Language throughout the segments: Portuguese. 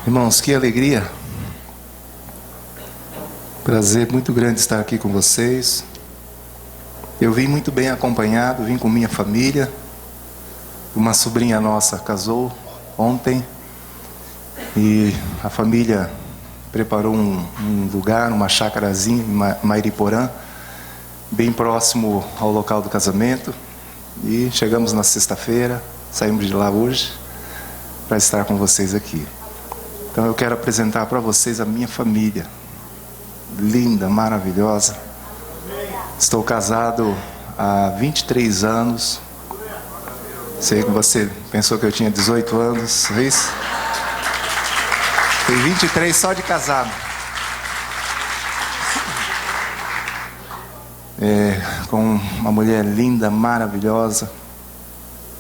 Irmãos, que alegria, prazer muito grande estar aqui com vocês. Eu vim muito bem acompanhado, vim com minha família. Uma sobrinha nossa casou ontem e a família preparou um lugar, uma chácarazinha em Mairiporã, bem próximo ao local do casamento. E chegamos na sexta-feira, saímos de lá hoje para estar com vocês aqui. Então eu quero apresentar para vocês a minha família, linda, maravilhosa. Estou casado há 23 anos. Sei que você pensou que eu tinha 18 anos, é isso? Tem 23 só de casado. Com uma mulher linda, maravilhosa,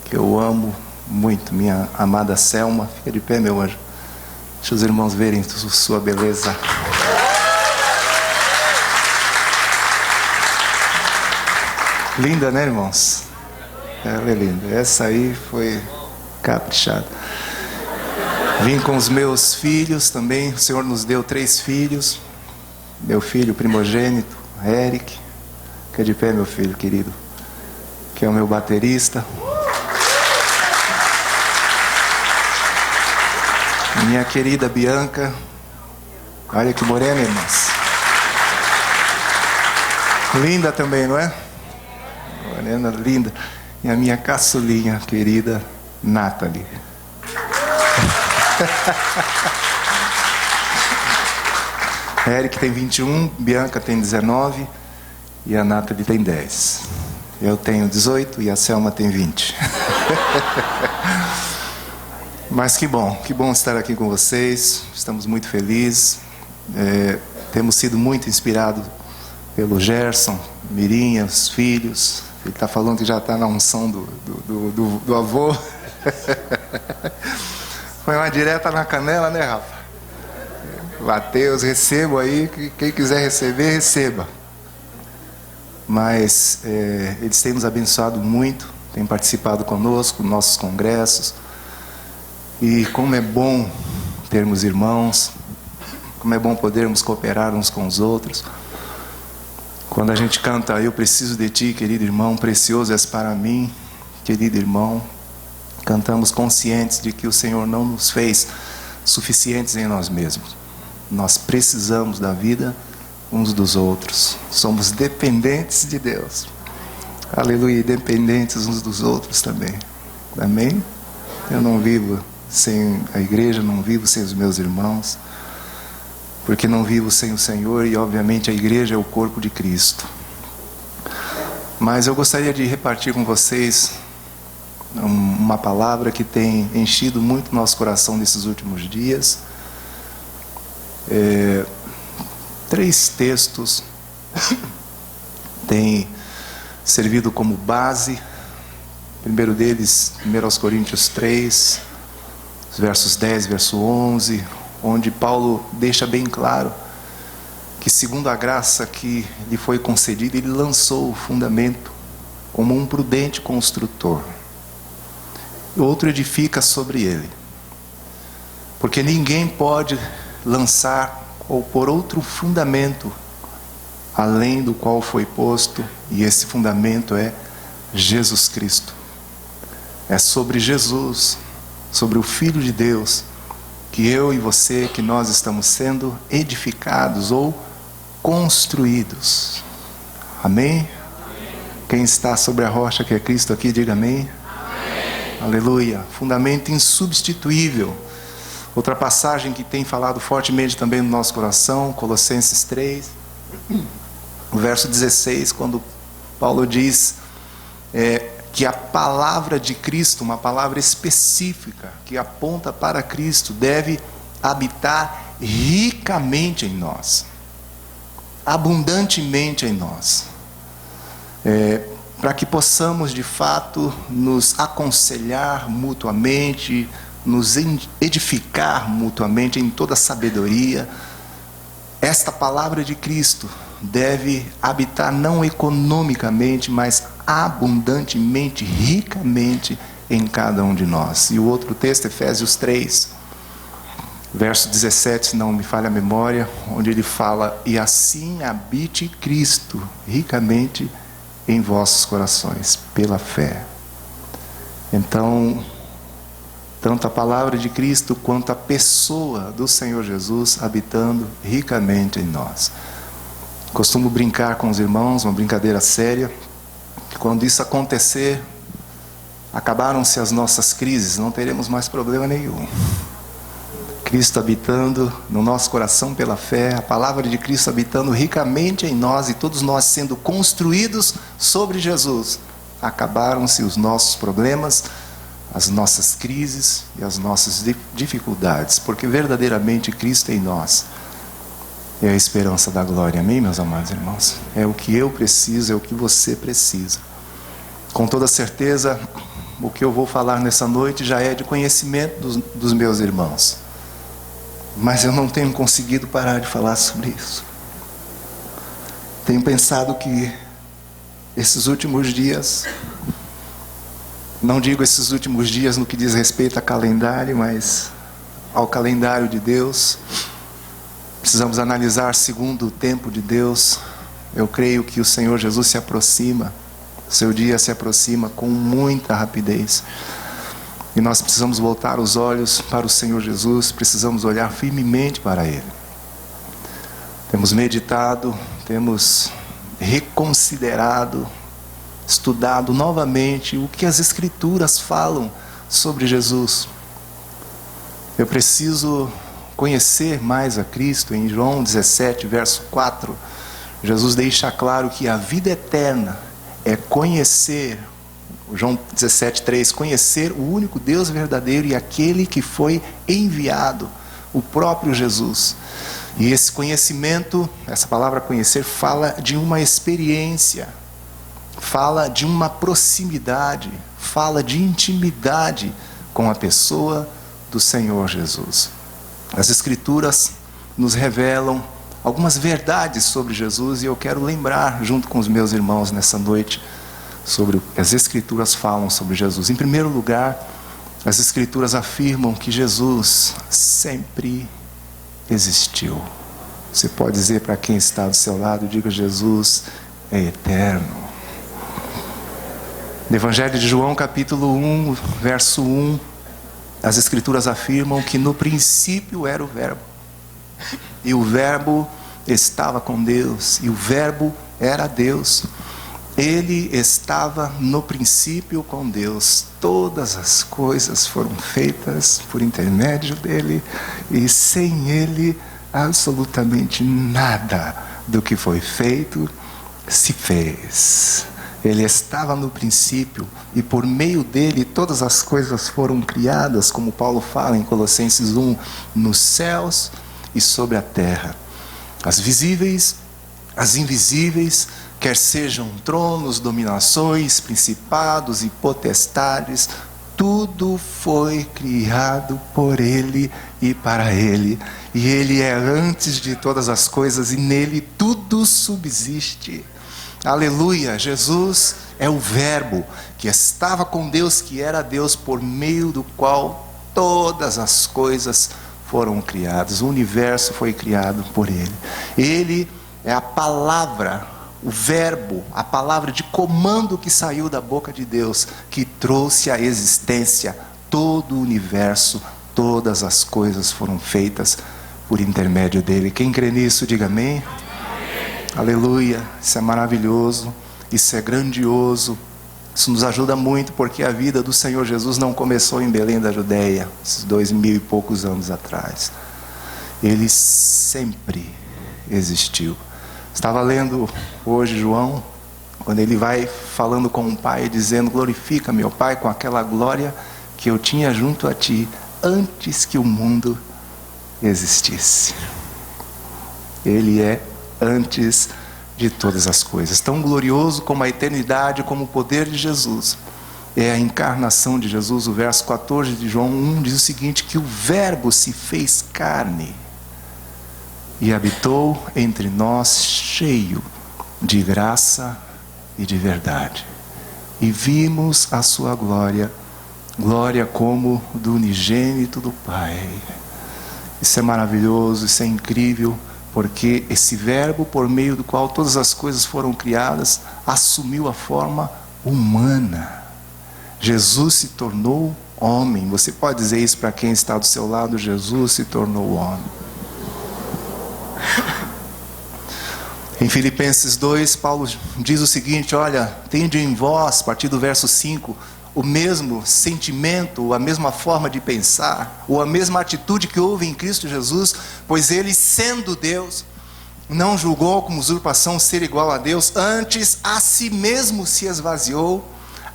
que eu amo muito, minha amada Selma. Fica de pé, meu anjo. Deixa os irmãos verem sua beleza. Linda, né, irmãos? Ela é linda. Essa aí foi caprichada. Vim com os meus filhos também. O Senhor nos deu 3 filhos. Meu filho primogênito, Eric. Fica de pé, meu filho querido, que é o meu baterista. Minha querida Bianca. Olha que morena, irmãos. Linda também, não é? Morena, linda. E a minha caçulinha querida, Nathalie. Eric tem 21, Bianca tem 19 e a Nathalie tem 10. Eu tenho 18 e a Selma tem 20. Mas que bom estar aqui com vocês. Estamos muito felizes. Temos sido muito inspirados pelo Gerson, Mirinha, os filhos. Ele está falando que já está na unção do avô. Foi uma direta na canela, né, Rafa? Mateus, recebo aí. Quem quiser receber, receba. Mas eles têm nos abençoado muito. Têm participado conosco nos nossos congressos. E como é bom termos irmãos, como é bom podermos cooperar uns com os outros. Quando a gente canta, eu preciso de ti, querido irmão, precioso és para mim, querido irmão, cantamos conscientes de que o Senhor não nos fez suficientes em nós mesmos. Nós precisamos da vida uns dos outros. Somos dependentes de Deus. Aleluia, dependentes uns dos outros também. Amém? Eu não vivo sem a igreja, não vivo sem os meus irmãos, porque não vivo sem o Senhor e obviamente a igreja é o corpo de Cristo. Mas eu gostaria de repartir com vocês uma palavra que tem enchido muito nosso coração nesses últimos dias. 3 textos têm servido como base. O primeiro deles, 1 Coríntios 3, versos 10, verso 11, onde Paulo deixa bem claro que, segundo a graça que lhe foi concedida, ele lançou o fundamento como um prudente construtor. O outro edifica sobre ele. Porque ninguém pode lançar ou pôr outro fundamento além do qual foi posto, e esse fundamento é Jesus Cristo. É sobre Jesus, sobre o Filho de Deus, que eu e você, que nós estamos sendo edificados ou construídos. Amém? Quem está sobre a rocha que é Cristo aqui, diga amém. Amém. Aleluia. Fundamento insubstituível. Outra passagem que tem falado fortemente também no nosso coração, Colossenses 3, o verso 16, quando Paulo diz que a palavra de Cristo, uma palavra específica que aponta para Cristo, deve habitar ricamente em nós, abundantemente em nós, para que possamos de fato nos aconselhar mutuamente, nos edificar mutuamente em toda sabedoria. Esta palavra de Cristo deve habitar não economicamente, mas abundantemente, ricamente em cada um de nós. E o outro texto, Efésios 3, Verso 17, se não me falha a memória, onde ele fala: e assim habite Cristo ricamente em vossos corações, pela fé. Então, tanto a palavra de Cristo quanto a pessoa do Senhor Jesus habitando ricamente em nós. Costumo brincar com os irmãos, uma brincadeira séria, que quando isso acontecer, acabaram-se as nossas crises, não teremos mais problema nenhum. Cristo habitando no nosso coração pela fé, a palavra de Cristo habitando ricamente em nós e todos nós sendo construídos sobre Jesus. Acabaram-se os nossos problemas, as nossas crises e as nossas dificuldades, porque verdadeiramente Cristo em nós é a esperança da glória. Amém, meus amados irmãos? É o que eu preciso, é o que você precisa. Com toda certeza, o que eu vou falar nessa noite já é de conhecimento dos meus irmãos. Mas eu não tenho conseguido parar de falar sobre isso. Tenho pensado que esses últimos dias, não digo esses últimos dias no que diz respeito a calendário, mas ao calendário de Deus, precisamos analisar segundo o tempo de Deus. Eu creio que o Senhor Jesus se aproxima, o seu dia se aproxima com muita rapidez. E nós precisamos voltar os olhos para o Senhor Jesus, precisamos olhar firmemente para Ele. Temos meditado, temos reconsiderado, estudado novamente o que as Escrituras falam sobre Jesus. Eu preciso conhecer mais a Cristo. Em João 17, verso 4, Jesus deixa claro que a vida eterna é conhecer, João 17, 3, conhecer o único Deus verdadeiro e aquele que foi enviado, o próprio Jesus. E esse conhecimento, essa palavra conhecer, fala de uma experiência, fala de uma proximidade, fala de intimidade com a pessoa do Senhor Jesus. As Escrituras nos revelam algumas verdades sobre Jesus e eu quero lembrar, junto com os meus irmãos nessa noite, sobre o que as Escrituras falam sobre Jesus. Em primeiro lugar, as Escrituras afirmam que Jesus sempre existiu. Você pode dizer para quem está do seu lado, diga: Jesus é eterno. No Evangelho de João, capítulo 1, verso 1, as Escrituras afirmam que no princípio era o Verbo, e o Verbo estava com Deus, e o Verbo era Deus. Ele estava no princípio com Deus. Todas as coisas foram feitas por intermédio dele, e sem ele absolutamente nada do que foi feito se fez. Ele estava no princípio e por meio dele todas as coisas foram criadas, como Paulo fala em Colossenses 1, nos céus e sobre a terra, as visíveis, as invisíveis, quer sejam tronos, dominações, principados e potestades, tudo foi criado por Ele e para Ele. E Ele é antes de todas as coisas e nele tudo subsiste. Aleluia! Jesus é o Verbo que estava com Deus, que era Deus, por meio do qual todas as coisas foram criadas. O universo foi criado por Ele. Ele é a palavra, o Verbo, a palavra de comando que saiu da boca de Deus, que trouxe à existência todo o universo. Todas as coisas foram feitas por intermédio dele. Quem crê nisso, diga amém. Aleluia, isso é maravilhoso, isso é grandioso, isso nos ajuda muito, porque a vida do Senhor Jesus não começou em Belém da Judeia, esses 2000 e poucos anos atrás. Ele sempre existiu. Estava lendo hoje João, quando ele vai falando com o Pai, dizendo: glorifica meu Pai com aquela glória que eu tinha junto a ti, antes que o mundo existisse. Ele é antes de todas as coisas. Tão glorioso como a eternidade, como o poder de Jesus, é a encarnação de Jesus. O verso 14 de João 1 diz o seguinte: que o Verbo se fez carne e habitou entre nós, cheio de graça e de verdade. E vimos a sua glória, glória como do unigênito do Pai, Isso é maravilhoso, isso é incrível, porque esse verbo por meio do qual todas as coisas foram criadas, assumiu a forma humana. Jesus se tornou homem. Você pode dizer isso para quem está do seu lado? Jesus se tornou homem. Em Filipenses 2, Paulo diz o seguinte: olha, tende em vós, a partir do verso 5, o mesmo sentimento, a mesma forma de pensar, ou a mesma atitude que houve em Cristo Jesus, pois ele, sendo Deus, não julgou como usurpação ser igual a Deus, antes a si mesmo se esvaziou,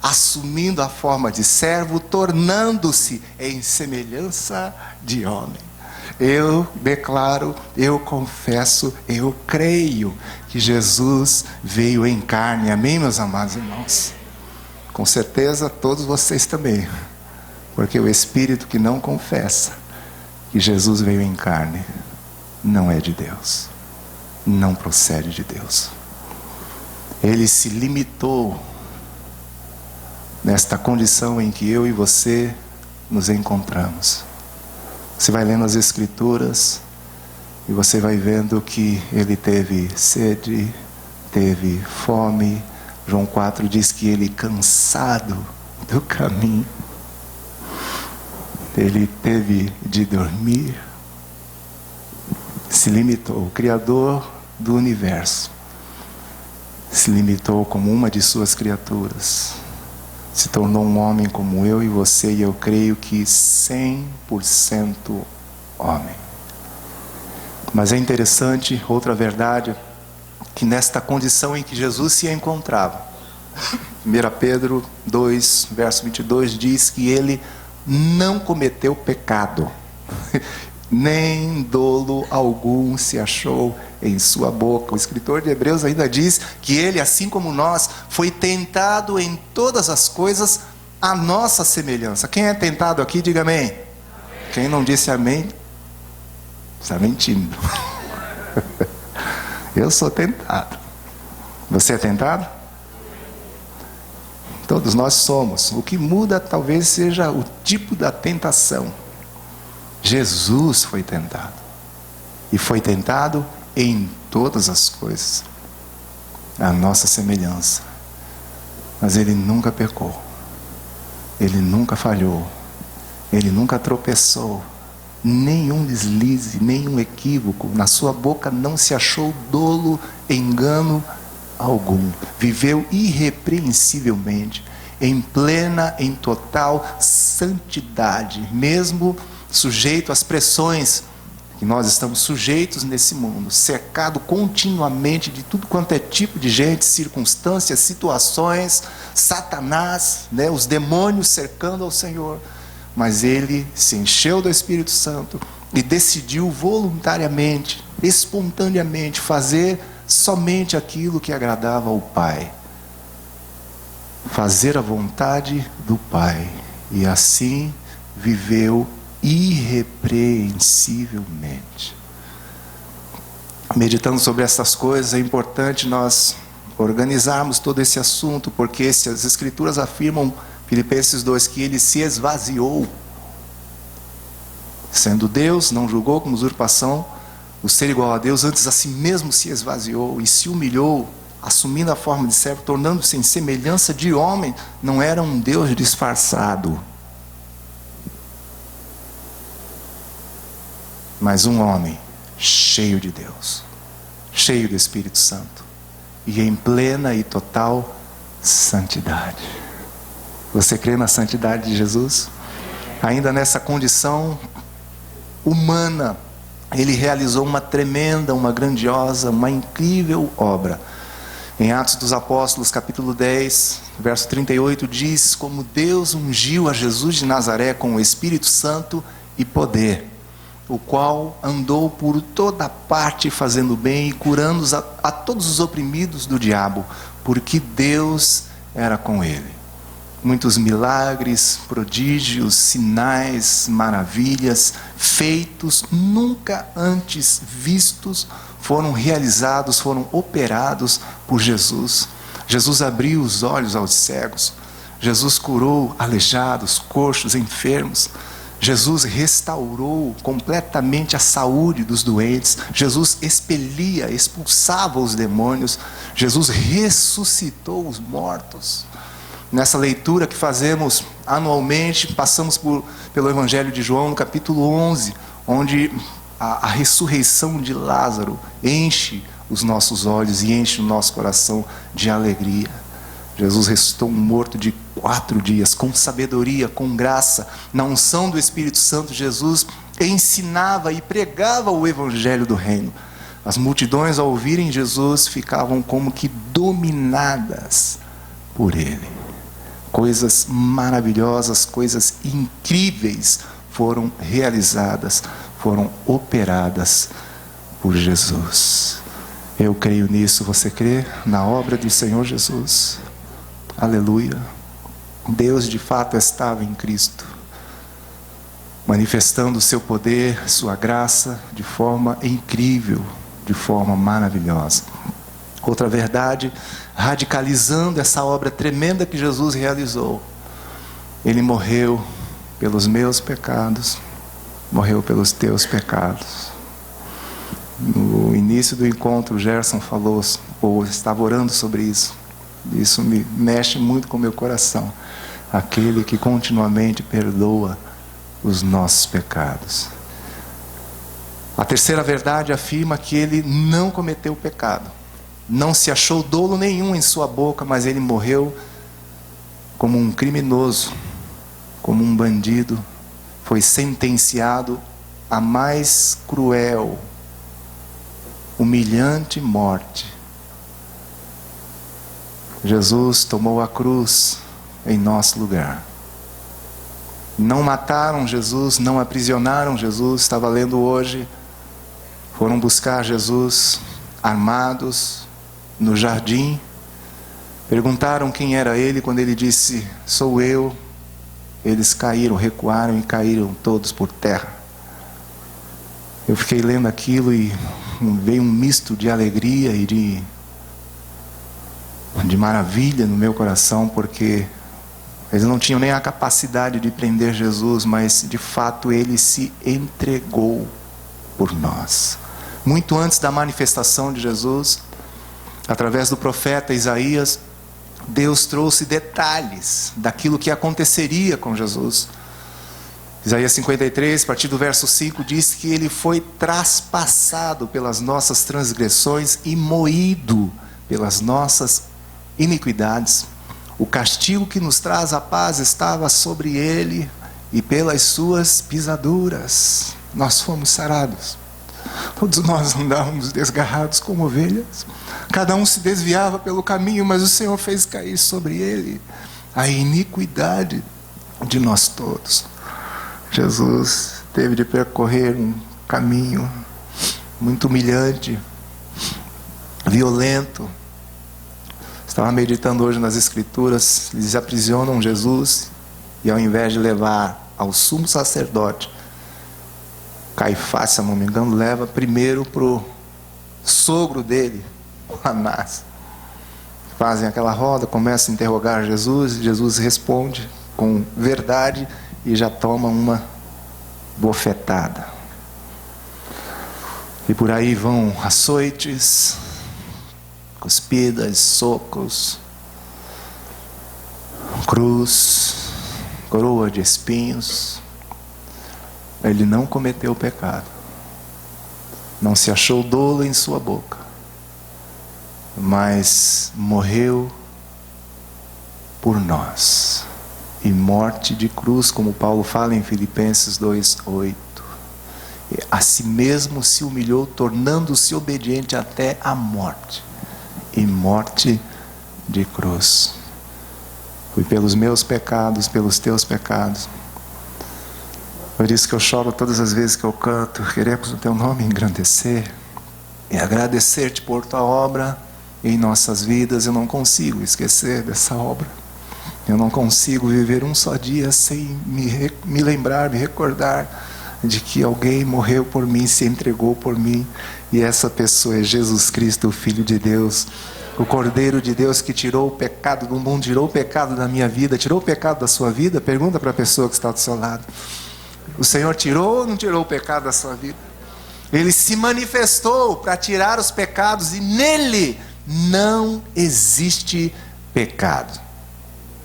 assumindo a forma de servo, tornando-se em semelhança de homem. Eu declaro, eu confesso, eu creio que Jesus veio em carne. Amém, meus amados irmãos? Com certeza todos vocês também, porque o espírito que não confessa que Jesus veio em carne não é de Deus, não procede de Deus. Ele se limitou nesta condição em que eu e você nos encontramos. Você vai lendo as Escrituras e você vai vendo que ele teve sede, teve fome. João 4 diz que ele, cansado do caminho, ele teve de dormir. Se limitou. O Criador do universo se limitou como uma de suas criaturas. Se tornou um homem como eu e você, e eu creio que 100% homem. Mas é interessante, outra verdade, que nesta condição em que Jesus se encontrava, 1 Pedro 2, verso 22, diz que ele não cometeu pecado, nem dolo algum se achou em sua boca. O escritor de Hebreus ainda diz que ele, assim como nós, foi tentado em todas as coisas à nossa semelhança. Quem é tentado aqui, diga amém. Amém. Quem não disse amém, está mentindo. Eu sou tentado. Você é tentado? Todos nós somos. O que muda talvez seja o tipo da tentação. Jesus foi tentado. E foi tentado em todas as coisas, a nossa semelhança. Mas ele nunca pecou. Ele nunca falhou. Ele nunca tropeçou. Nenhum deslize, nenhum equívoco. Na sua boca não se achou dolo, engano algum. Viveu irrepreensivelmente, em plena, em total santidade, mesmo sujeito às pressões que nós estamos sujeitos nesse mundo, cercado continuamente de tudo quanto é tipo de gente, circunstâncias, situações, Satanás, os demônios cercando ao Senhor. Mas ele se encheu do Espírito Santo e decidiu voluntariamente, espontaneamente, fazer somente aquilo que agradava ao Pai. Fazer a vontade do Pai. E assim viveu irrepreensivelmente. Meditando sobre essas coisas, é importante nós organizarmos todo esse assunto, porque se as Escrituras afirmam, Filipenses 2, que ele se esvaziou, sendo Deus, não julgou como usurpação o ser igual a Deus, antes a si mesmo se esvaziou e se humilhou, assumindo a forma de servo, tornando-se em semelhança de homem. Não era um Deus disfarçado, mas um homem cheio de Deus, cheio do Espírito Santo e em plena e total santidade. Você crê na santidade de Jesus? Ainda nessa condição humana, ele realizou uma tremenda, uma grandiosa, uma incrível obra. Em Atos dos Apóstolos, capítulo 10, verso 38, diz como Deus ungiu a Jesus de Nazaré com o Espírito Santo e poder, o qual andou por toda parte fazendo bem e curando a todos os oprimidos do diabo, porque Deus era com ele. Muitos milagres, prodígios, sinais, maravilhas, feitos nunca antes vistos, foram realizados, foram operados por Jesus. Jesus abriu os olhos aos cegos. Jesus curou aleijados, coxos, enfermos. Jesus restaurou completamente a saúde dos doentes. Jesus expelia, expulsava os demônios. Jesus ressuscitou os mortos. Nessa leitura que fazemos anualmente, passamos pelo Evangelho de João, no capítulo 11, onde a ressurreição de Lázaro enche os nossos olhos e enche o nosso coração de alegria. Jesus ressuscitou um morto de 4 dias, com sabedoria, com graça, na unção do Espírito Santo. Jesus ensinava e pregava o Evangelho do Reino. As multidões, ao ouvirem Jesus, ficavam como que dominadas por Ele. Coisas maravilhosas, coisas incríveis foram realizadas, foram operadas por Jesus. Eu creio nisso, você crê na obra do Senhor Jesus? Aleluia. Deus de fato estava em Cristo, manifestando o seu poder, sua graça, de forma incrível, de forma maravilhosa. Outra verdade, radicalizando essa obra tremenda que Jesus realizou. Ele morreu pelos meus pecados, morreu pelos teus pecados. No início do encontro, o Gerson falou, ou estava orando sobre isso. Isso me mexe muito com o meu coração. Aquele que continuamente perdoa os nossos pecados. A terceira verdade afirma que ele não cometeu pecado. Não se achou dolo nenhum em sua boca, mas ele morreu como um criminoso, como um bandido. Foi sentenciado à mais cruel, humilhante morte. Jesus tomou a cruz em nosso lugar. Não mataram Jesus, não aprisionaram Jesus. Estava lendo hoje, foram buscar Jesus armados no jardim. Perguntaram quem era ele. Quando ele disse, sou eu, eles caíram, recuaram e caíram todos por terra. Eu fiquei lendo aquilo e veio um misto de alegria e de maravilha no meu coração, porque eles não tinham nem a capacidade de prender Jesus, mas de fato ele se entregou por nós. Muito antes da manifestação de Jesus, através do profeta Isaías, Deus trouxe detalhes daquilo que aconteceria com Jesus. Isaías 53, a partir do verso 5, diz que ele foi traspassado pelas nossas transgressões e moído pelas nossas iniquidades. O castigo que nos traz a paz estava sobre ele, e pelas suas pisaduras nós fomos sarados. Todos nós andávamos desgarrados como ovelhas, cada um se desviava pelo caminho, mas o Senhor fez cair sobre ele a iniquidade de nós todos. Jesus teve de percorrer um caminho muito humilhante, violento. Estava meditando hoje nas Escrituras, eles aprisionam Jesus e ao invés de levar ao sumo sacerdote, Caifás, se não me engano, leva primeiro para o sogro dele, Anás. Fazem aquela roda, começam a interrogar Jesus, Jesus responde com verdade e já toma uma bofetada. E por aí vão açoites, cuspidas, socos, cruz, coroa de espinhos. Ele não cometeu pecado, não se achou dolo em sua boca, mas morreu por nós, e morte de cruz, como Paulo fala em Filipenses 2:8. A si mesmo se humilhou, tornando-se obediente até a morte, e morte de cruz. Foi pelos meus pecados, pelos teus pecados. Por isso que eu choro todas as vezes que eu canto. Queremos o teu nome engrandecer e agradecer-te por tua obra em nossas vidas. Eu não consigo esquecer dessa obra. Eu não consigo viver um só dia sem me lembrar, me recordar de que alguém morreu por mim, se entregou por mim, e essa pessoa é Jesus Cristo, o Filho de Deus, o Cordeiro de Deus, que tirou o pecado do mundo, tirou o pecado da minha vida, tirou o pecado da sua vida. Pergunta para a pessoa que está do seu lado: O Senhor tirou ou não tirou o pecado da sua vida? Ele se manifestou para tirar os pecados e nele não existe pecado.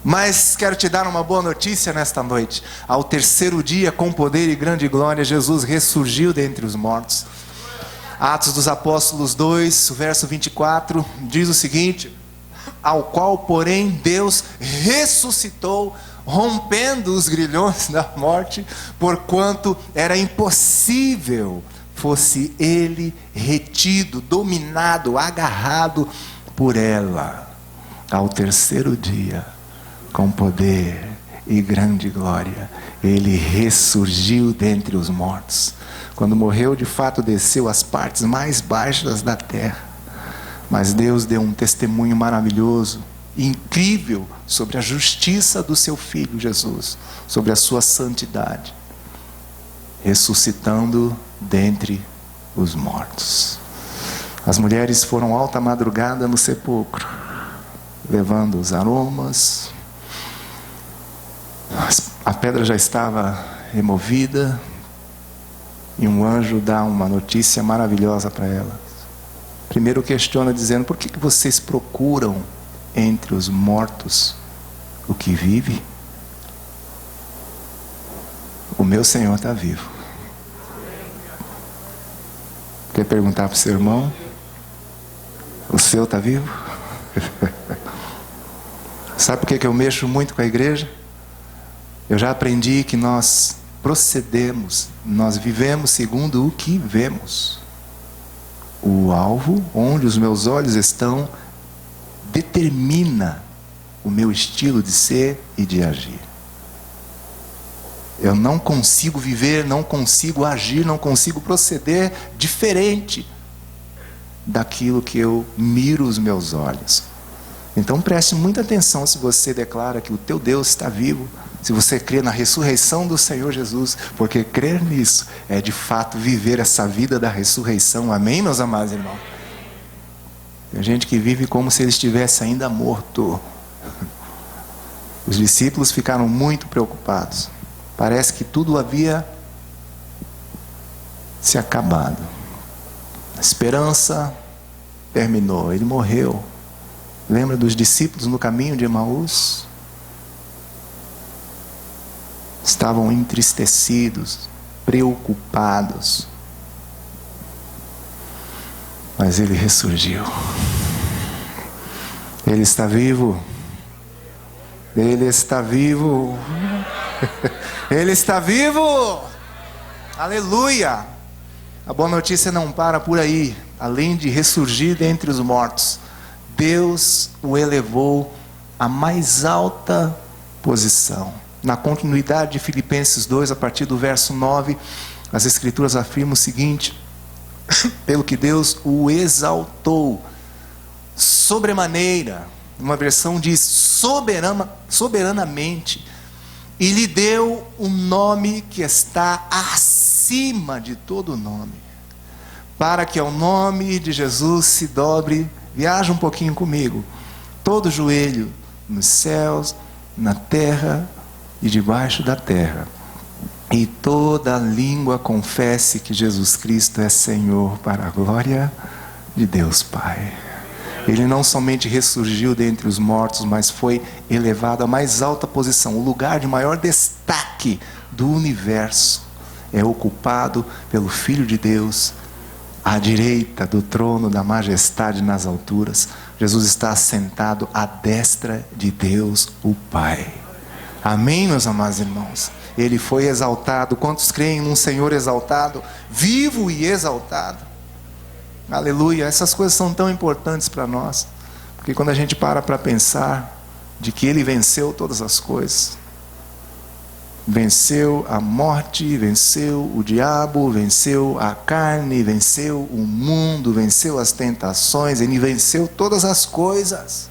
Mas quero te dar uma boa notícia nesta noite. Ao terceiro dia, com poder e grande glória, Jesus ressurgiu dentre os mortos. Atos dos Apóstolos 2, verso 24, diz o seguinte: ao qual, porém, Deus ressuscitou, rompendo os grilhões da morte, porquanto era impossível fosse ele retido, dominado, agarrado por ela. Ao terceiro dia, com poder e grande glória, ele ressurgiu dentre os mortos. Quando morreu, de fato desceu às partes mais baixas da terra. Mas Deus deu um testemunho maravilhoso, incrível, sobre a justiça do seu Filho Jesus, sobre a sua santidade, ressuscitando dentre os mortos. As mulheres foram alta madrugada no sepulcro, levando os aromas. A pedra já estava removida, e um anjo dá uma notícia maravilhosa para ela. Primeiro questiona dizendo: por que vocês procuram entre os mortos o que vive? O meu Senhor está vivo. Quer perguntar para o seu irmão? O seu está vivo? Sabe por que eu mexo muito com a igreja? Eu já aprendi que nós procedemos, nós vivemos segundo o que vemos. O alvo, onde os meus olhos estão, determina o meu estilo de ser e de agir. Eu não consigo viver, não consigo agir, não consigo proceder diferente daquilo que eu miro os meus olhos. Então preste muita atenção se você declara que o teu Deus está vivo, se você crê na ressurreição do Senhor Jesus, porque crer nisso é de fato viver essa vida da ressurreição. Amém, meus amados irmãos? Tem gente que vive como se ele estivesse ainda morto. Os discípulos ficaram muito preocupados. Parece que tudo havia se acabado. A esperança terminou, ele morreu. Lembra dos discípulos no caminho de Emaús? Estavam entristecidos, preocupados. Mas ele ressurgiu. Ele está vivo. Ele está vivo. Ele está vivo. Aleluia. A boa notícia não para por aí. Além de ressurgir dentre os mortos, Deus o elevou à mais alta posição. Na continuidade de Filipenses 2, a partir do verso 9, as Escrituras afirmam o seguinte: pelo que Deus o exaltou sobremaneira, uma versão diz soberanamente, e lhe deu um nome que está acima de todo nome, para que ao nome de Jesus se dobre, viaja um pouquinho comigo, todo joelho nos céus, na terra e debaixo da terra, e toda língua confesse que Jesus Cristo é Senhor, para a glória de Deus Pai. Ele não somente ressurgiu dentre os mortos, mas foi elevado à mais alta posição. O lugar de maior destaque do universo é ocupado pelo Filho de Deus, à direita do trono da majestade nas alturas. Jesus está assentado à destra de Deus o Pai. Amém, meus amados irmãos? Ele foi exaltado. Quantos creem num Senhor exaltado, vivo e exaltado? Aleluia. Essas coisas são tão importantes para nós, porque quando a gente para pensar de que Ele venceu todas as coisas, venceu a morte, venceu o diabo, venceu a carne, venceu o mundo, venceu as tentações, Ele venceu todas as coisas.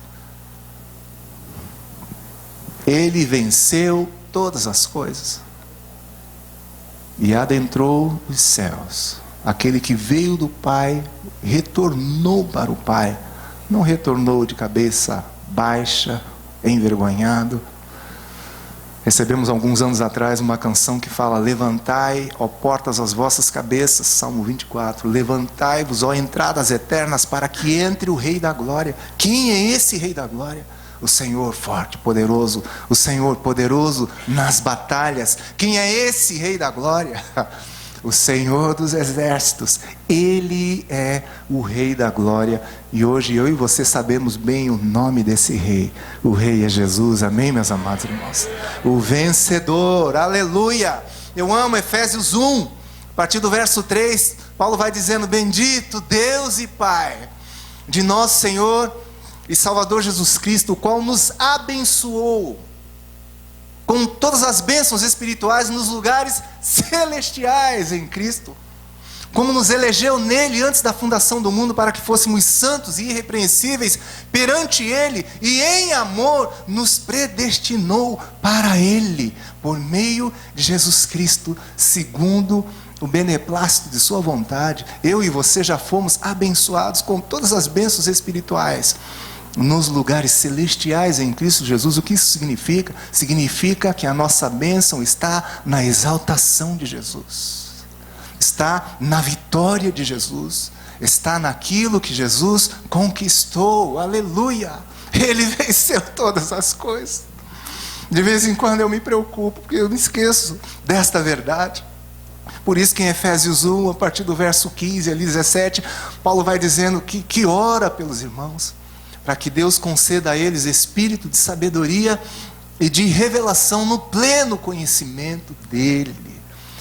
Ele venceu todas as coisas e adentrou os céus. Aquele que veio do Pai retornou para o Pai. Não retornou de cabeça baixa, envergonhado. Recebemos alguns anos atrás uma canção que fala: levantai, ó portas, as vossas cabeças, Salmo 24, levantai-vos, ó entradas eternas, para que entre o Rei da Glória. Quem é esse Rei da Glória? O Senhor forte, poderoso, o Senhor poderoso nas batalhas. Quem é esse Rei da Glória? O Senhor dos exércitos. Ele é o Rei da Glória. E hoje eu e você sabemos bem o nome desse Rei. O Rei é Jesus, amém, meus amados irmãos? O vencedor, aleluia. Eu amo Efésios 1, a partir do verso 3, Paulo vai dizendo: bendito Deus e Pai de nosso Senhor e Salvador Jesus Cristo, o qual nos abençoou com todas as bênçãos espirituais nos lugares celestiais em Cristo, como nos elegeu nele antes da fundação do mundo, para que fôssemos santos e irrepreensíveis perante ele, e em amor nos predestinou para ele, por meio de Jesus Cristo, segundo o beneplácito de sua vontade. Eu e você já fomos abençoados com todas as bênçãos espirituais nos lugares celestiais em Cristo Jesus. O que isso significa? Significa que a nossa bênção está na exaltação de Jesus, está na vitória de Jesus, está naquilo que Jesus conquistou, aleluia. Ele venceu todas as coisas. De vez em quando eu me preocupo, porque eu me esqueço desta verdade. Por isso que em Efésios 1, a partir do verso 15 ali 17, Paulo vai dizendo que ora pelos irmãos, para que Deus conceda a eles espírito de sabedoria e de revelação no pleno conhecimento dele,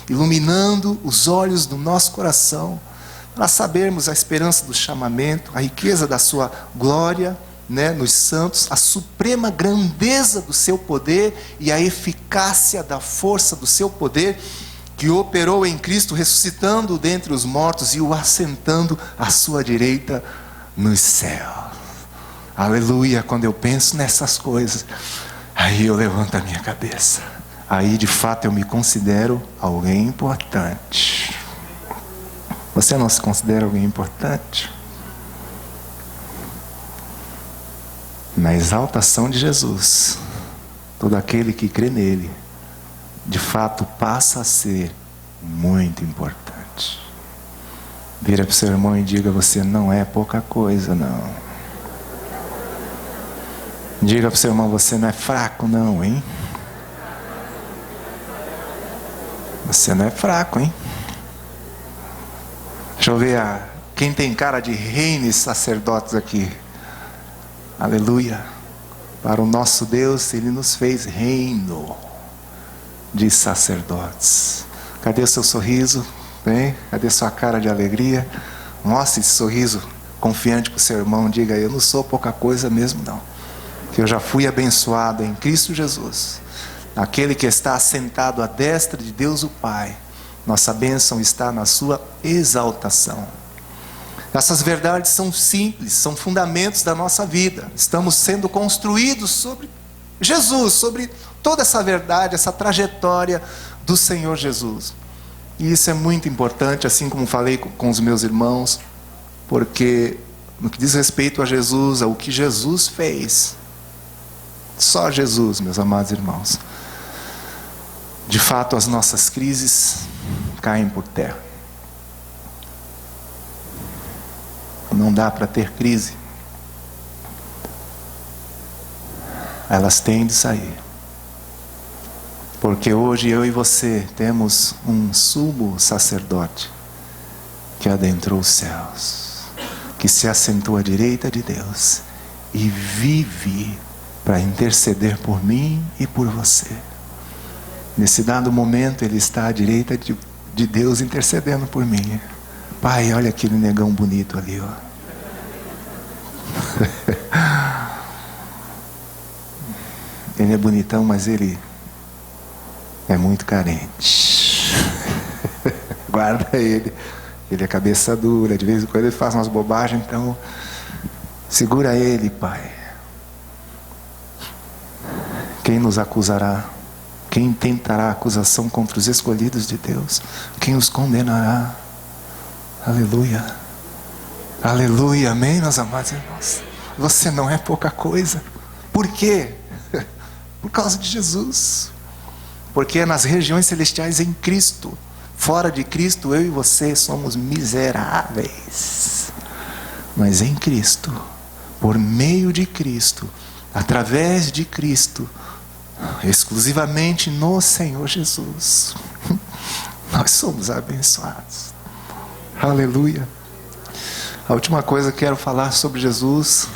iluminando os olhos do nosso coração, para sabermos a esperança do chamamento, a riqueza da sua glória, nos santos, a suprema grandeza do seu poder e a eficácia da força do seu poder, que operou em Cristo, ressuscitando-o dentre os mortos e o assentando à sua direita nos céus. Aleluia. Quando eu penso nessas coisas, aí eu levanto a minha cabeça. Aí de fato eu me considero alguém importante. Você não se considera alguém importante? Na exaltação de Jesus, todo aquele que crê nele, de fato passa a ser muito importante. Vira para o seu irmão e diga: você não é pouca coisa, não. Diga para o seu irmão: você não é fraco não, hein? Você não é fraco, hein? Deixa eu ver quem tem cara de reis sacerdotes aqui. Aleluia. Para o nosso Deus, Ele nos fez reino de sacerdotes. Cadê o seu sorriso? Hein? Cadê sua cara de alegria? Mostre esse sorriso confiante para o seu irmão. Diga: eu não sou pouca coisa mesmo não, que eu já fui abençoado em Cristo Jesus, aquele que está assentado à destra de Deus o Pai. Nossa bênção está na sua exaltação. Essas verdades são simples, são fundamentos da nossa vida. Estamos sendo construídos sobre Jesus, sobre toda essa verdade, essa trajetória do Senhor Jesus. E isso é muito importante, assim como falei com os meus irmãos, porque no que diz respeito a Jesus, ao que Jesus fez, só Jesus, meus amados irmãos, de fato as nossas crises caem por terra. Não dá para ter crise. Elas têm de sair. Porque hoje eu e você temos um sumo sacerdote que adentrou os céus, que se assentou à direita de Deus e vive para interceder por mim e por você. Nesse dado momento ele está à direita de Deus intercedendo por mim. Pai, olha aquele negão bonito ali, ó. Ele é bonitão, mas ele é muito carente. Guarda ele. Ele é cabeça dura, de vez em quando ele faz umas bobagens, então segura ele, Pai. Quem nos acusará? Quem tentará acusação contra os escolhidos de Deus? Quem os condenará? Aleluia. Aleluia, amém, meus amados irmãos? Você não é pouca coisa. Por quê? Por causa de Jesus. porque é nas regiões celestiais em Cristo. Fora de Cristo, eu e você somos miseráveis. Mas em Cristo, por meio de Cristo, através de Cristo, exclusivamente no Senhor Jesus, nós somos abençoados. Aleluia. A última coisa que quero falar sobre Jesus,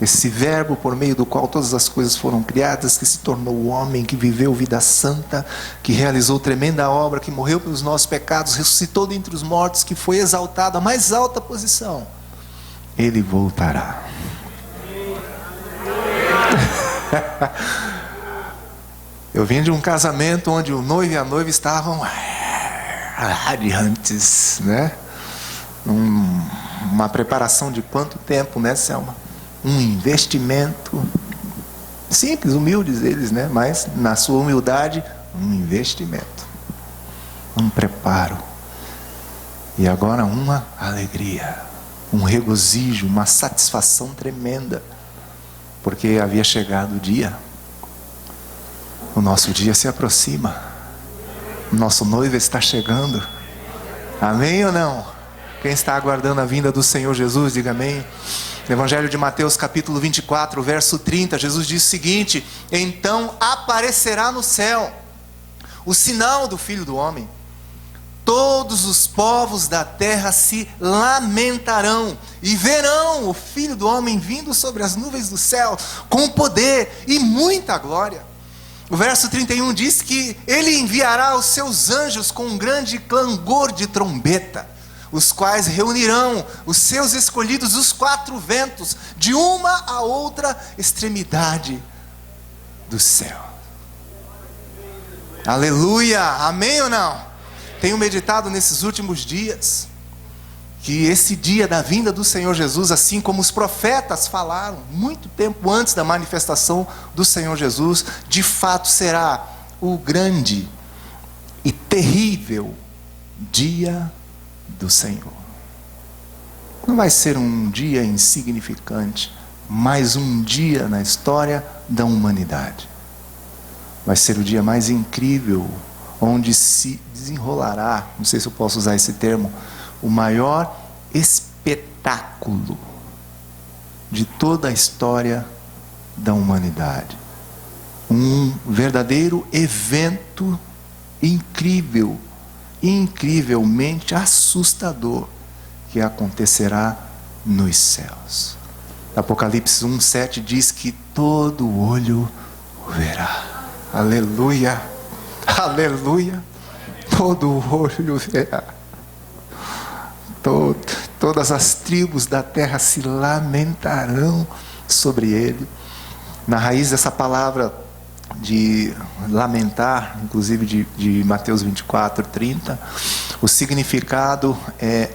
esse verbo por meio do qual todas as coisas foram criadas, que se tornou homem, que viveu vida santa, que realizou tremenda obra, que morreu pelos nossos pecados, ressuscitou dentre os mortos, que foi exaltado à mais alta posição. Ele voltará. Eu vim de um casamento onde o noivo e a noiva estavam radiantes, né? Uma preparação de quanto tempo, né, Selma? Um investimento simples, humildes eles, né? Mas na sua humildade, um investimento, um preparo, e agora uma alegria, um regozijo, uma satisfação tremenda, porque havia chegado o dia. O nosso dia se aproxima, o nosso noivo está chegando. Amém ou não? Quem está aguardando a vinda do Senhor Jesus, diga amém. No Evangelho de Mateus capítulo 24, verso 30, Jesus diz o seguinte: então aparecerá no céu o sinal do Filho do Homem. Todos os povos da terra se lamentarão e verão o Filho do Homem vindo sobre as nuvens do céu com poder e muita glória. O verso 31 diz que ele enviará os seus anjos com um grande clangor de trombeta, os quais reunirão os seus escolhidos dos quatro ventos, de uma a outra extremidade do céu. Aleluia, amém ou não? Tenho meditado nesses últimos dias, que esse dia da vinda do Senhor Jesus, assim como os profetas falaram, muito tempo antes da manifestação do Senhor Jesus, de fato será o grande e terrível dia do Senhor. Não vai ser um dia insignificante, mas um dia na história da humanidade. Vai ser o dia mais incrível, onde se desenrolará, não sei se eu posso usar esse termo, o maior espetáculo de toda a história da humanidade. Um verdadeiro evento incrível, incrivelmente assustador, que acontecerá nos céus. Apocalipse 1:7 diz que todo olho o verá. Aleluia, aleluia, todo olho verá. Todas as tribos da terra se lamentarão sobre ele. Na raiz dessa palavra de lamentar, inclusive de Mateus 24, 30, o significado é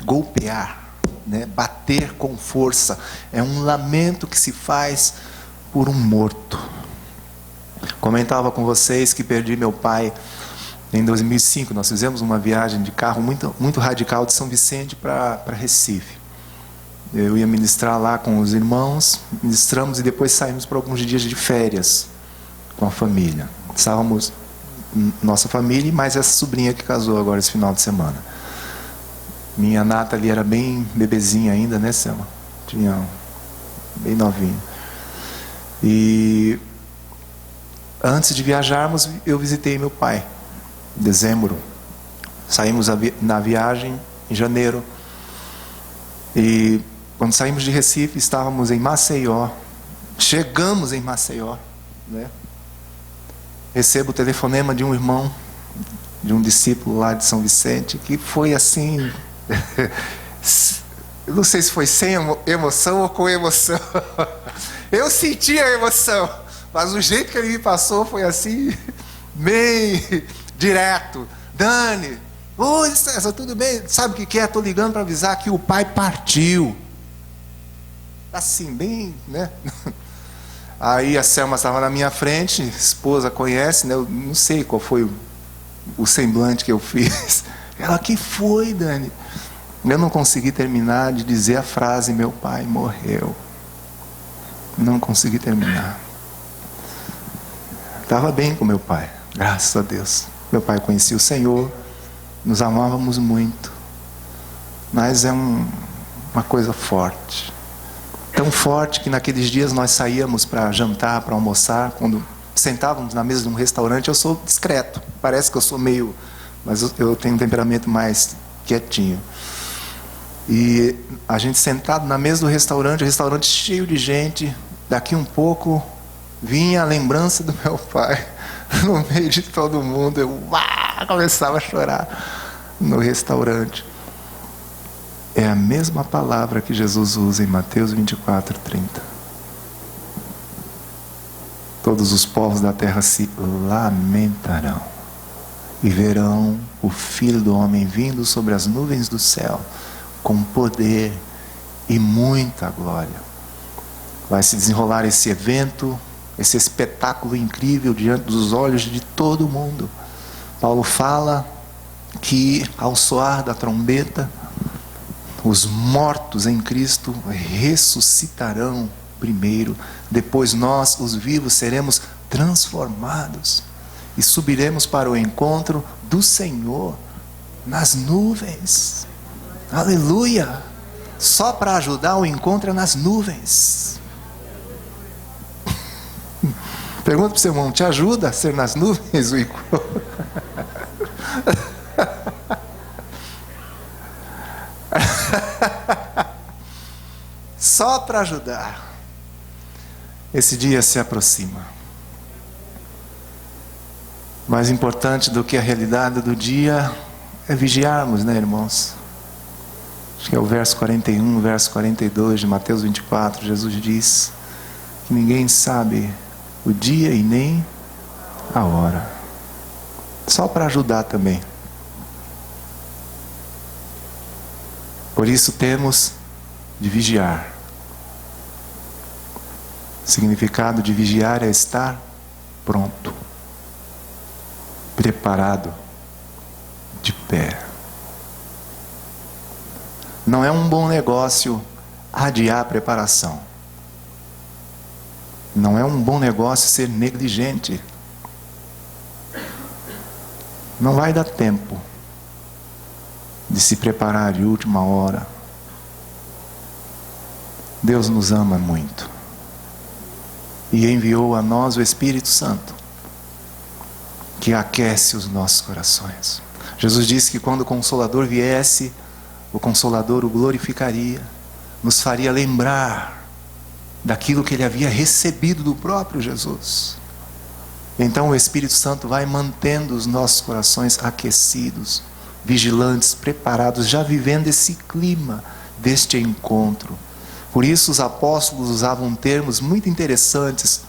golpear, né? Bater com força. É um lamento que se faz por um morto. Comentava com vocês que perdi meu pai em 2005. Nós fizemos uma viagem de carro muito radical de São Vicente para Recife. Eu ia ministrar lá com os irmãos, ministramos e depois saímos para alguns dias de férias com a família. Estávamos nossa família e mais essa sobrinha que casou agora esse final de semana. Minha Nathalie era bem bebezinha ainda, né, Selma? Tinha bem novinha. E antes de viajarmos, eu visitei meu pai, em dezembro. Saímos na viagem em janeiro. E quando saímos de Recife, estávamos em Maceió. Chegamos em Maceió, né? Recebo o telefonema de um irmão, de um discípulo lá de São Vicente, que foi assim, eu não sei se foi sem emoção ou com emoção. Eu senti a emoção, mas o jeito que ele me passou foi assim, bem direto. Dani, oi César, tudo bem? Sabe o que é? Estou ligando para avisar que o pai partiu. Assim, bem, né? Aí a Selma estava na minha frente, esposa conhece, né? Eu não sei qual foi o semblante que eu fiz. Ela, que foi, Dani? Eu não consegui terminar de dizer a frase, meu pai morreu. Não consegui terminar. Estava bem com meu pai, graças a Deus. Meu pai conhecia o Senhor, nos amávamos muito. Mas é uma coisa forte. Tão forte que naqueles dias nós saíamos para jantar, para almoçar. Quando sentávamos na mesa de um restaurante, eu sou discreto. Parece que eu sou meio... Mas eu tenho um temperamento mais quietinho. E a gente sentado na mesa do restaurante, o restaurante cheio de gente. Daqui um pouco vinha a lembrança do meu pai. No meio de todo mundo, eu começava a chorar no restaurante. É a mesma palavra que Jesus usa em Mateus 24:30. Todos os povos da terra se lamentarão e verão o Filho do Homem vindo sobre as nuvens do céu com poder e muita glória. Vai se desenrolar esse evento, esse espetáculo incrível diante dos olhos de todo mundo. Paulo fala que ao soar da trombeta, os mortos em Cristo ressuscitarão primeiro, depois nós, os vivos, seremos transformados e subiremos para o encontro do Senhor nas nuvens. Aleluia! Só para ajudar o encontro é nas nuvens. Pergunta para o seu irmão, te ajuda a ser nas nuvens o encontro? Só para ajudar. Esse dia se aproxima. Mais importante do que a realidade do dia é vigiarmos, né, irmãos? Acho que é o verso 41, verso 42 de Mateus 24. Jesus diz que ninguém sabe o dia e nem a hora. Só para ajudar também. Por isso temos de vigiar. O significado de vigiar é estar pronto, preparado, de pé. Não é um bom negócio adiar a preparação. Não é um bom negócio ser negligente. Não vai dar tempo de se preparar de última hora. Deus nos ama muito e enviou a nós o Espírito Santo, que aquece os nossos corações. Jesus disse que quando o Consolador viesse, o Consolador o glorificaria, nos faria lembrar daquilo que ele havia recebido do próprio Jesus. Então o Espírito Santo vai mantendo os nossos corações aquecidos, vigilantes, preparados, já vivendo esse clima deste encontro. Por isso os apóstolos usavam termos muito interessantes.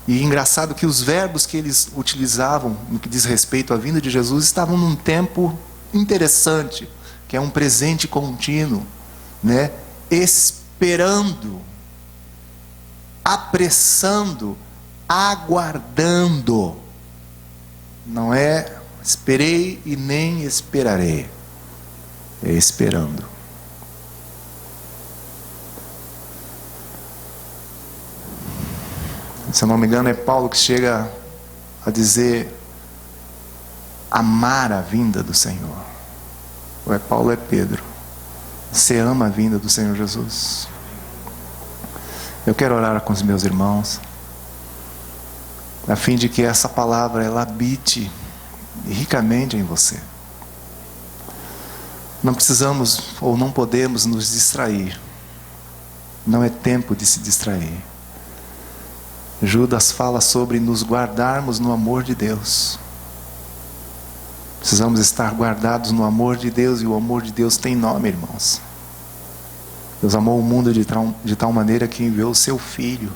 E engraçado que os verbos que eles utilizavam no que diz respeito à vinda de Jesus estavam num tempo interessante, que é um presente contínuo, né? Esperando, apressando, aguardando. Não é esperei e nem esperarei. É esperando. Se eu não me engano, é Paulo que chega a dizer amar a vinda do Senhor. Ou é Paulo ou é Pedro? Você ama a vinda do Senhor Jesus? Eu quero orar com os meus irmãos, a fim de que essa palavra ela habite ricamente em você. Não precisamos ou não podemos nos distrair. Não é tempo de se distrair. Judas fala sobre nos guardarmos no amor de Deus. Precisamos estar guardados no amor de Deus, e o amor de Deus tem nome, irmãos. Deus amou o mundo de tal maneira que enviou o seu Filho.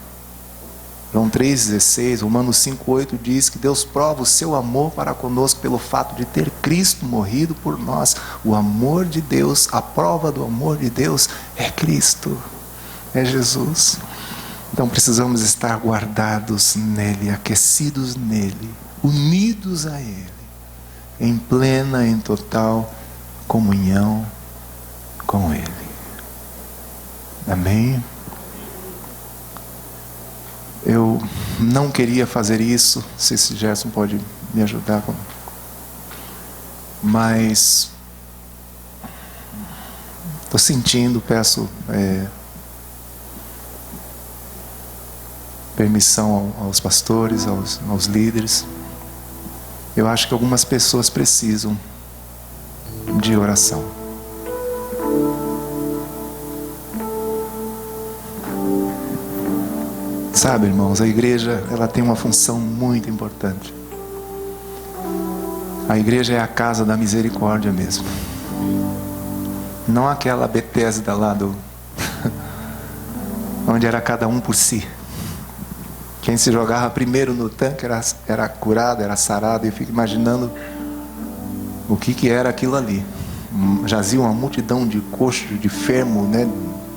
João 3,16, Romanos 5,8 diz que Deus prova o seu amor para conosco pelo fato de ter Cristo morrido por nós. O amor de Deus, a prova do amor de Deus é Cristo, é Jesus. Então precisamos estar guardados nele, aquecidos nele, unidos a ele, em plena, em total comunhão com ele. Amém? Eu não queria fazer isso. Não sei se Gerson pode me ajudar. Mas estou sentindo, peço permissão aos pastores, aos líderes. Eu acho que algumas pessoas precisam de oração. Sabe, irmãos, a igreja, ela tem uma função muito importante. A igreja é a casa da misericórdia mesmo. Não aquela Betesda lá onde era cada um por si. Quem se jogava primeiro no tanque era curado, era sarado. E eu fico imaginando o que era aquilo ali. Jazia uma multidão de coxo, de enfermo, né,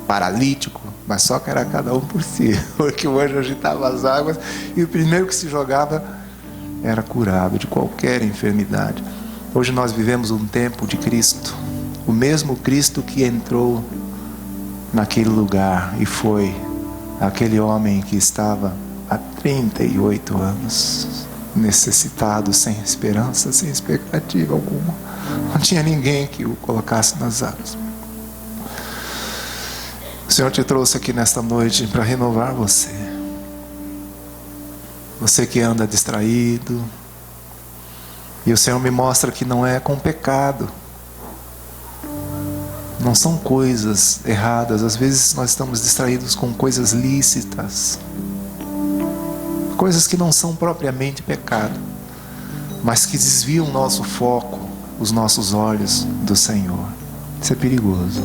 paralítico. Mas só que era cada um por si. Porque o anjo agitava as águas e o primeiro que se jogava era curado de qualquer enfermidade. Hoje nós vivemos um tempo de Cristo. O mesmo Cristo que entrou naquele lugar e foi aquele homem que estava há 38 anos necessitado, sem esperança, sem expectativa alguma. Não tinha ninguém que o colocasse nas águas. O Senhor te trouxe aqui nesta noite para renovar você. Você que anda distraído. E o Senhor me mostra que não é com pecado. Não são coisas erradas. Às vezes nós estamos distraídos com coisas lícitas. Coisas que não são propriamente pecado. Mas que desviam o nosso foco, os nossos olhos do Senhor. Isso é perigoso.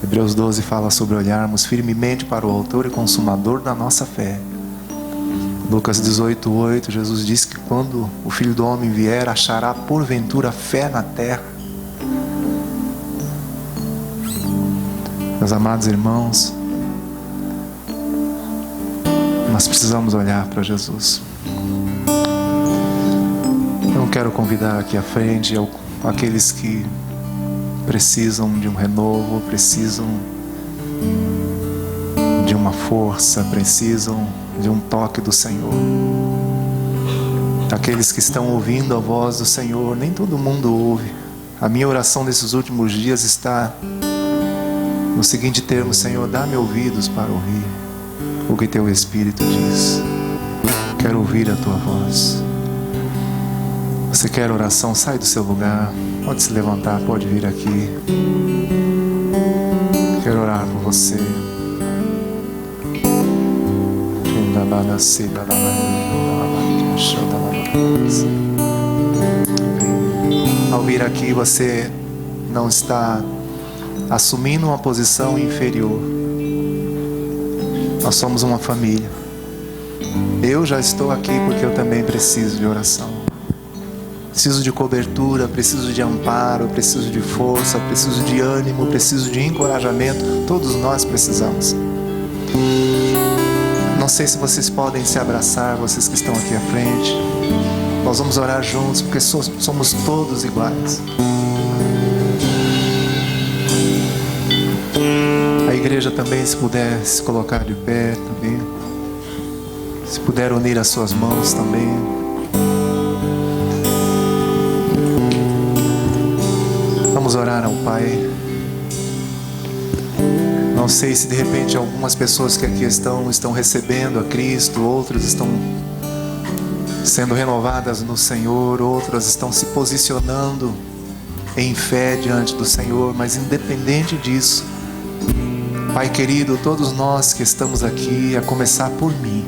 Hebreus 12 fala sobre olharmos firmemente para o autor e consumador da nossa fé. Lucas 18:8, Jesus diz que quando o Filho do Homem vier, achará porventura fé na terra. Meus amados irmãos, nós precisamos olhar para Jesus. Eu quero convidar aqui à frente aqueles que precisam de um renovo, precisam de uma força, precisam de um toque do Senhor. Aqueles que estão ouvindo a voz do Senhor, nem todo mundo ouve. A minha oração nesses últimos dias está no seguinte termo: Senhor, dá-me ouvidos para ouvir o que teu Espírito diz. Quero ouvir a tua voz. Você quer oração? Sai do seu lugar. Pode se levantar, pode vir aqui. Quero orar por você. Ao vir aqui, você não está assumindo uma posição inferior. Nós somos uma família. Eu já estou aqui porque eu também preciso de oração. Preciso de cobertura, preciso de amparo, preciso de força, preciso de ânimo, preciso de encorajamento. Todos nós precisamos. Não sei se vocês podem se abraçar, vocês que estão aqui à frente. Nós vamos orar juntos, porque somos todos iguais. A igreja também, se puder se colocar de pé também. Se puder unir as suas mãos também. Vamos orar ao Pai. Não sei se de repente algumas pessoas que aqui estão recebendo a Cristo, outras estão sendo renovadas no Senhor, outras estão se posicionando em fé diante do Senhor, mas independente disso, Pai querido, todos nós que estamos aqui, a começar por mim,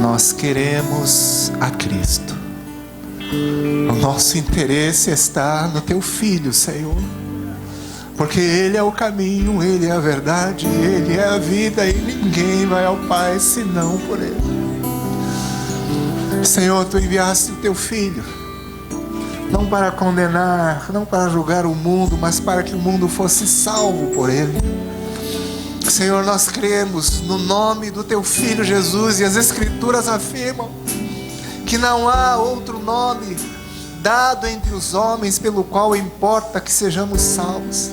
nós queremos a Cristo. O nosso interesse está no Teu Filho, Senhor. Porque Ele é o caminho, Ele é a verdade, Ele é a vida, e ninguém vai ao Pai senão por Ele. Senhor, Tu enviaste o Teu Filho, não para condenar, não para julgar o mundo, mas para que o mundo fosse salvo por Ele. Senhor, nós cremos no nome do Teu Filho Jesus, e as Escrituras afirmam que não há outro nome dado entre os homens pelo qual importa que sejamos salvos.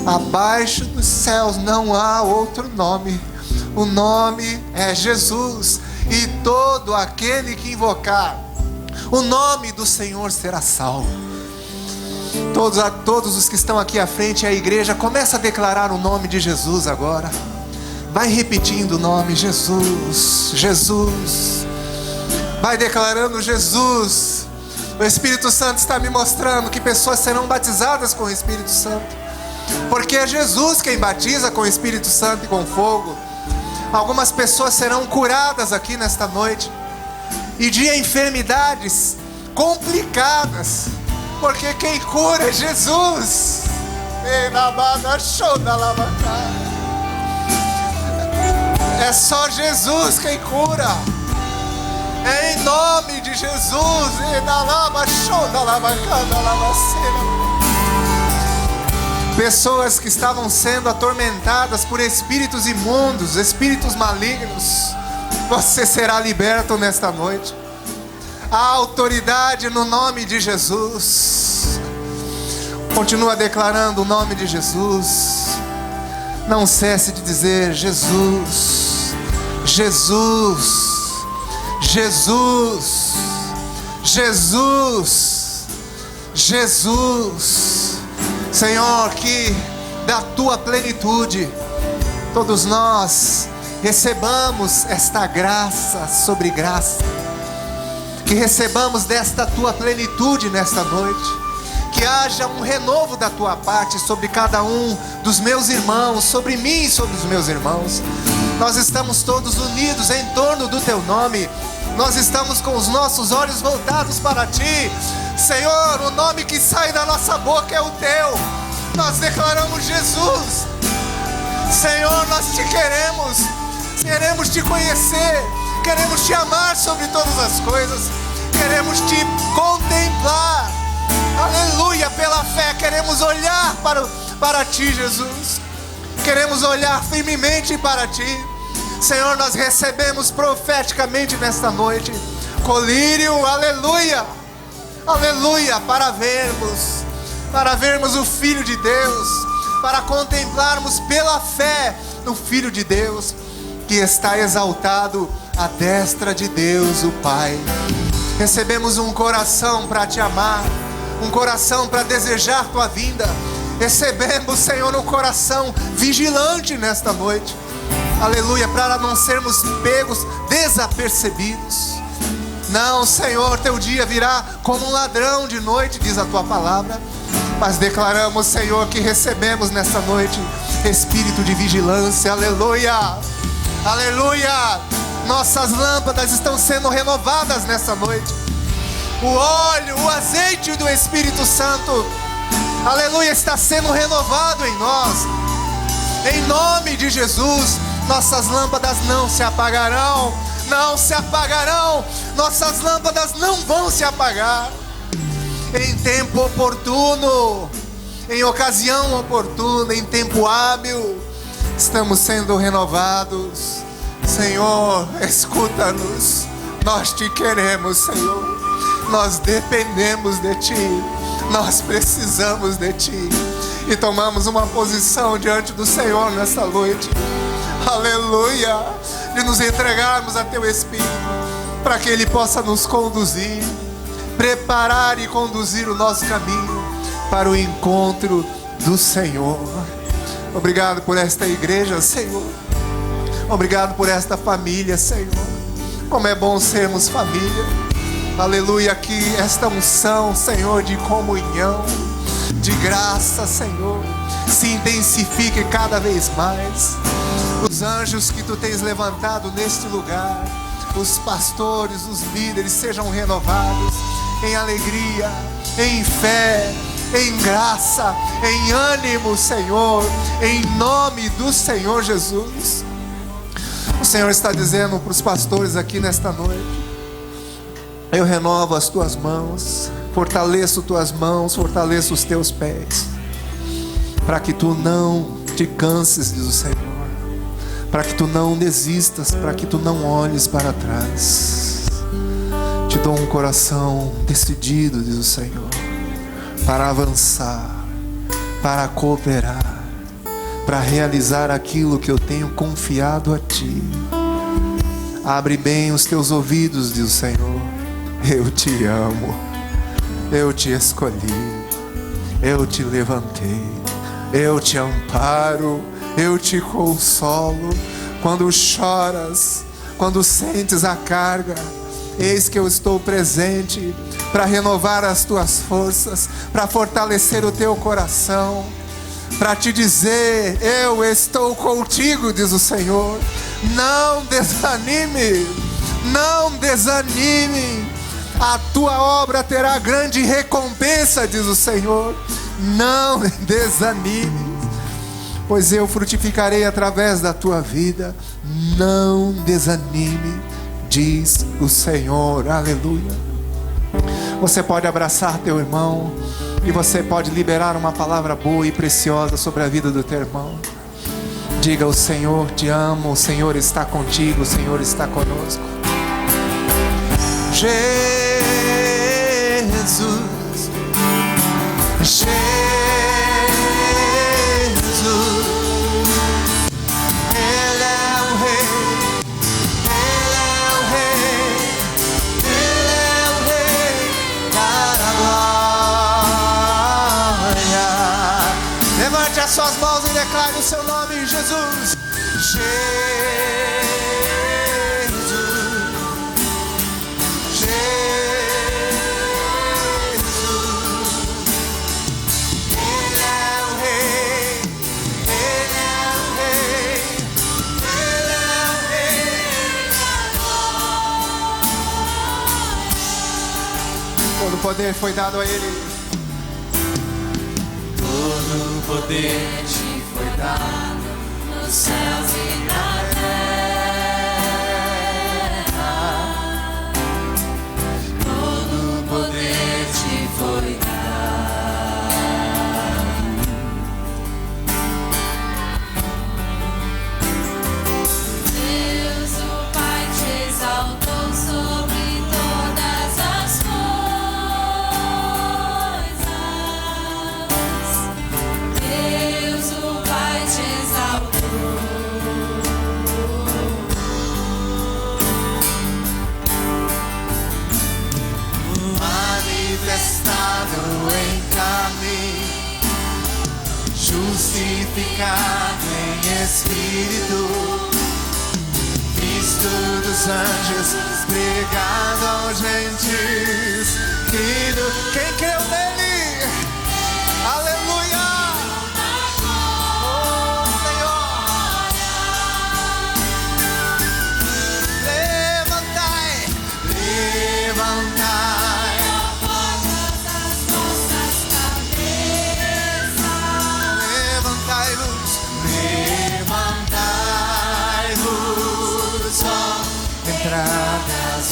Abaixo dos céus não há outro nome, O nome é Jesus. E todo aquele que invocar o nome do Senhor será salvo. Todos os que estão aqui à frente, a igreja, começa a declarar o nome de Jesus agora. Vai repetindo o nome: Jesus, Jesus. Vai declarando Jesus. O Espírito Santo está me mostrando que pessoas serão batizadas com o Espírito Santo, porque é Jesus quem batiza com o Espírito Santo e com fogo. Algumas pessoas serão curadas aqui nesta noite, e de enfermidades complicadas, porque quem cura é Jesus. É só Jesus quem cura. É em nome de Jesus. Pessoas que estavam sendo atormentadas por espíritos imundos, espíritos malignos, você será liberto nesta noite. A autoridade no nome de Jesus. Continua declarando o nome de Jesus. Não cesse de dizer: Jesus, Jesus, Jesus, Jesus, Jesus. Senhor, que da tua plenitude todos nós recebamos esta graça sobre graça, que recebamos desta tua plenitude nesta noite, que haja um renovo da tua parte sobre cada um dos meus irmãos, sobre mim e sobre os meus irmãos. Nós estamos todos unidos em torno do teu nome, nós estamos com os nossos olhos voltados para ti. Senhor, o nome que sai da nossa boca é o teu. Nós declaramos Jesus. Senhor, nós te queremos, queremos te conhecer, queremos te amar sobre todas as coisas, queremos te contemplar. Aleluia, pela fé queremos olhar para ti, Jesus. Queremos olhar firmemente para ti. Senhor, nós recebemos profeticamente nesta noite colírio, aleluia, aleluia, para vermos o Filho de Deus, para contemplarmos pela fé no Filho de Deus, que está exaltado à destra de Deus o Pai. Recebemos um coração para te amar, um coração para desejar tua vinda. Recebemos, Senhor, um coração vigilante nesta noite, aleluia, para não sermos pegos desapercebidos. Não, Senhor, teu dia virá como um ladrão de noite, diz a tua palavra. Mas declaramos, Senhor, que recebemos nesta noite espírito de vigilância, aleluia, aleluia. Nossas lâmpadas estão sendo renovadas nesta noite. O óleo, o azeite do Espírito Santo, aleluia, está sendo renovado em nós. Em nome de Jesus, nossas lâmpadas não se apagarão, não se apagarão. Nossas lâmpadas não vão se apagar. Em tempo oportuno, em ocasião oportuna, em tempo hábil, estamos sendo renovados. Senhor, escuta-nos. Nós te queremos, Senhor. Nós dependemos de ti. Nós precisamos de ti. E tomamos uma posição diante do Senhor nessa noite, aleluia, de nos entregarmos a teu Espírito, para que Ele possa nos conduzir, preparar e conduzir o nosso caminho para o encontro do Senhor. Obrigado por esta igreja, Senhor. Obrigado por esta família, Senhor. Como é bom sermos família. Aleluia, que esta unção, Senhor, de comunhão, de graça, Senhor, se intensifique cada vez mais. Os anjos que tu tens levantado neste lugar, os pastores, os líderes, sejam renovados em alegria, em fé, em graça, em ânimo, Senhor, em nome do Senhor Jesus. O Senhor está dizendo para os pastores aqui nesta noite: eu renovo as tuas mãos, fortaleço tuas mãos, fortaleço os teus pés, para que tu não te canses, diz o Senhor, para que tu não desistas, para que tu não olhes para trás. Te dou um coração decidido, diz o Senhor, para avançar, para cooperar, para realizar aquilo que eu tenho confiado a Ti. Abre bem os Teus ouvidos, diz o Senhor. Eu Te amo, eu Te escolhi, eu Te levantei, eu Te amparo, eu Te consolo. Quando choras, quando sentes a carga, eis que eu estou presente para renovar as tuas forças, para fortalecer o teu coração, para te dizer: eu estou contigo, diz o Senhor. Não desanime, não desanime, a tua obra terá grande recompensa, diz o Senhor. Não desanime, pois eu frutificarei através da tua vida. Não desanime, diz o Senhor. Aleluia. Você pode abraçar teu irmão e você pode liberar uma palavra boa e preciosa sobre a vida do teu irmão. Diga: o Senhor te ama, o Senhor está contigo, o Senhor está conosco. Jesus, Jesus, Ele é o Rei, Ele é o Rei, Ele é o Rei da glória. Levante as suas mãos e declare o seu nome, Jesus. Todo o poder foi dado a Ele. Todo o poder te foi dado nos céus e na terra. Todo o poder te foi dado. Deus, o Pai, te exaltou sobre todas as coisas. Deus, o Pai, te exaltou. Manifestado em caminho, justificado em espírito, visto dos anjos, pregado aos gentios, crido. Quem creu nele? Aleluia! Oh, Senhor! Levantai, levantai. Levantai-vos, levantai-vos, ó entradas